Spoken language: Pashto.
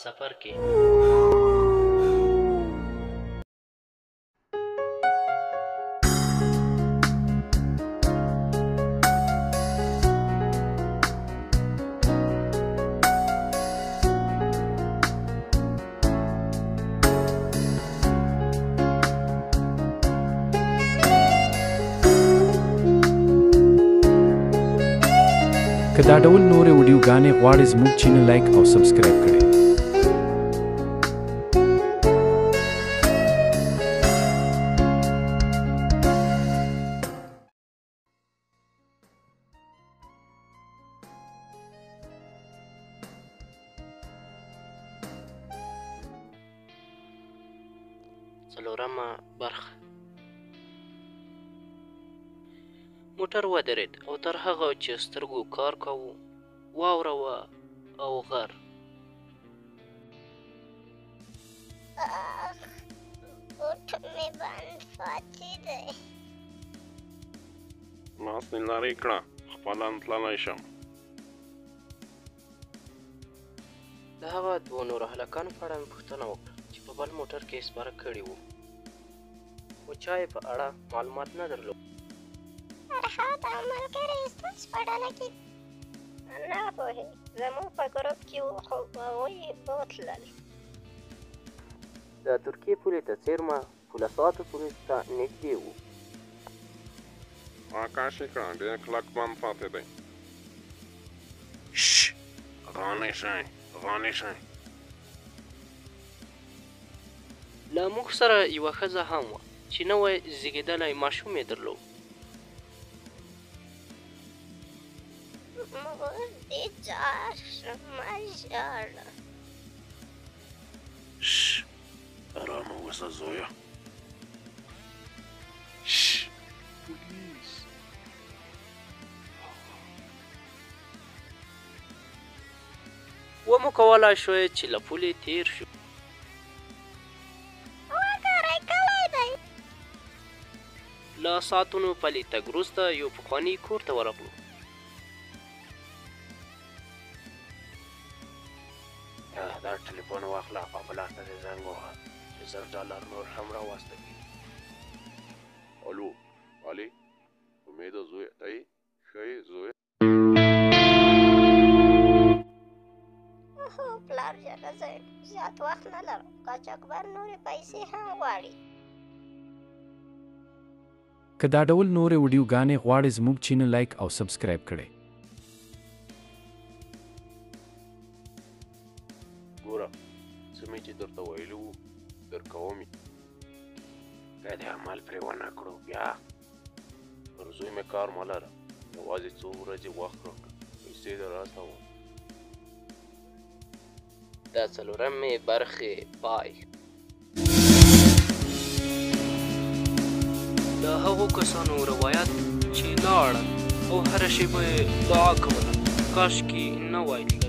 سفر کې که دا ډول نورې ویډیوګانې غواړئ زموږ چینل لایک او سبسکرایب کړئ. څلورمه برخه موټر ودرېد او تر هغه چې سترګو کار کوو واوره وه او غر بوټ مې بند پاتې دی. لاس مې لرې کړه خپله تللی شم. د هغه دوو نورو هلکانو په اړه مې پوښتنه وکړه چې په بل موټر کې سپاره کړي وو خو چا یې په اړه معلومات نه درلود. فرهاد او ملګري ستاسو په ډله کې نه پوهېږم. زموږ په ګروپ کې وو خو هغوی بوتلل. د ترکیې پولې ته څیرمه فولاداتو پولې ته نږدې وو. کاش یې کړه ډېر کلک بند پاتې دی. غلی شئ غلی شئ. له موږ سره یوه ښځه هم وه چې نوی زیږېدلی ماشوم یې درلود. مور دې جار مه ژاړه. ارامه اوسه زویه. پولیس ومو کولی شوی چې له پولې تیر شو. وګورئ کلی دی. له ساعتونو پلي تګ وروسته یو پخواني کور ته ورغلو. دا ټلیفون واخله او بلاس ته دې زنګ ووهه چې $10 نور هم راواسته کړي. الو علي امیده زویه ته یې ښه یې زویه؟ هو پلار جانه زه زیات وخت نه لرم. قاچاقبر نورې پیسې هم غواړي. که دا ډول نورې ویډیوګانې غواړئ زموږ چینل لایک او سبسکرایب کړئ. ګوره څه مې چې درته ویلي وو درکوم یې. که دې عمل پرې ونه کړو بیا پر زوی مې کار مه لره. یوازې څو ورځې وخت راکړه پیسې در رسوم. د څلورمې برخې پای. د هغو کسانو روایت چې لاړل او هره شیبه یې دعا کوله کاشکې نه وای تللی.